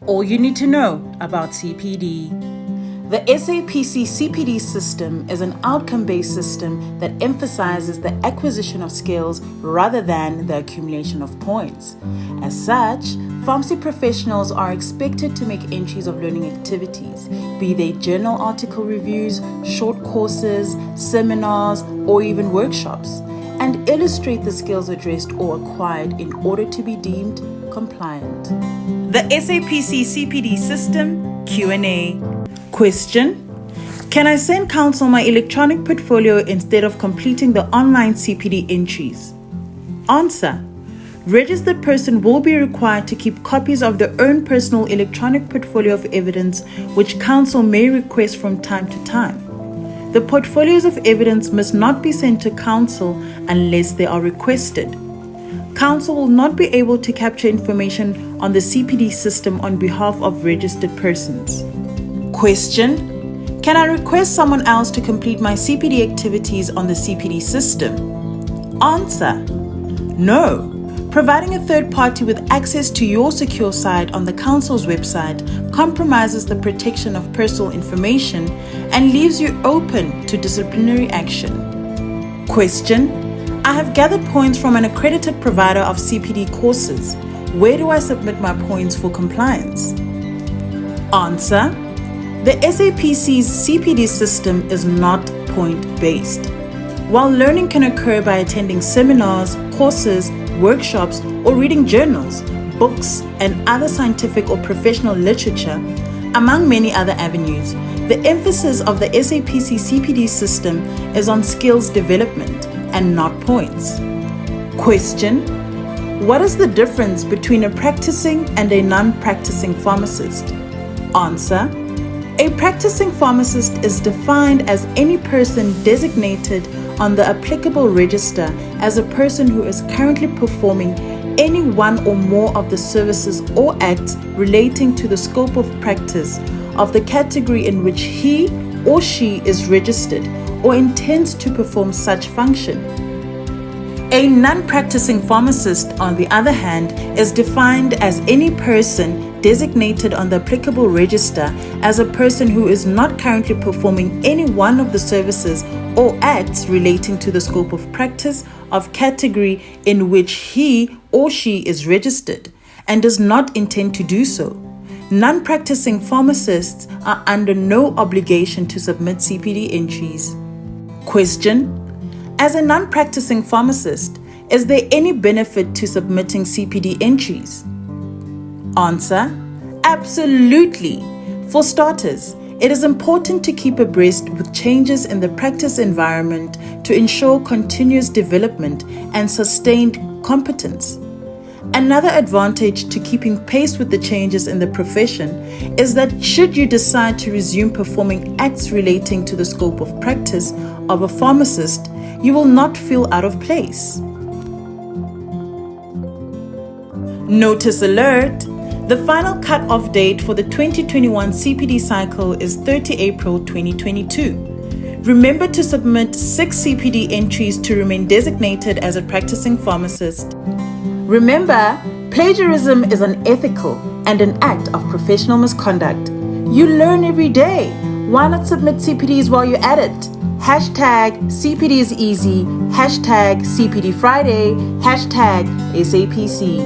All you need to know about CPD. The SAPC CPD system is an outcome-based system that emphasizes the acquisition of skills rather than the accumulation of points. As such, pharmacy professionals are expected to make entries of learning activities, be they journal article reviews, short courses, seminars, or even workshops, and illustrate the skills addressed or acquired in order to be deemed compliant. The SAPC CPD System Q&A. Question: can I send counsel my electronic portfolio instead of completing the online CPD entries? Answer: registered person will be required to keep copies of their own personal electronic portfolio of evidence, which counsel may request from time to time. The portfolios of evidence must not be sent to counsel unless they are requested. Counsel will not be able to capture information on the CPD system on behalf of registered persons. Question: can I request someone else to complete my CPD activities on the CPD system? Answer: no. Providing a third party with access to your secure site on the council's website compromises the protection of personal information and leaves you open to disciplinary action. Question: I have gathered points from an accredited provider of CPD courses. Where do I submit my points for compliance? Answer: the SAPC's CPD system is not point-based. While learning can occur by attending seminars, courses, workshops, or reading journals, books, and other scientific or professional literature, among many other avenues, the emphasis of the SAPC CPD system is on skills development and not points. Question: what is the difference between a practicing and a non-practicing pharmacist? Answer: a practicing pharmacist is defined as any person designated on the applicable register as a person who is currently performing any one or more of the services or acts relating to the scope of practice of the category in which he or she is registered or intends to perform such function. A non-practicing pharmacist, on the other hand, is defined as any person designated on the applicable register as a person who is not currently performing any one of the services or acts relating to the scope of practice of category in which he or she is registered and does not intend to do so. Non-practicing pharmacists are under no obligation to submit CPD entries. Question: as a non-practicing pharmacist, is there any benefit to submitting CPD entries? Answer: absolutely. For starters, it is important to keep abreast with changes in the practice environment to ensure continuous development and sustained competence. Another advantage to keeping pace with the changes in the profession is that should you decide to resume performing acts relating to the scope of practice of a pharmacist, you will not feel out of place. Notice alert! The final cut-off date for the 2021 CPD cycle is 30 April 2022. Remember to submit 6 CPD entries to remain designated as a practicing pharmacist. Remember, plagiarism is unethical and an act of professional misconduct. You learn every day. Why not submit CPDs while you're at it? #CPD is easy, #CPD Friday, #SAPC.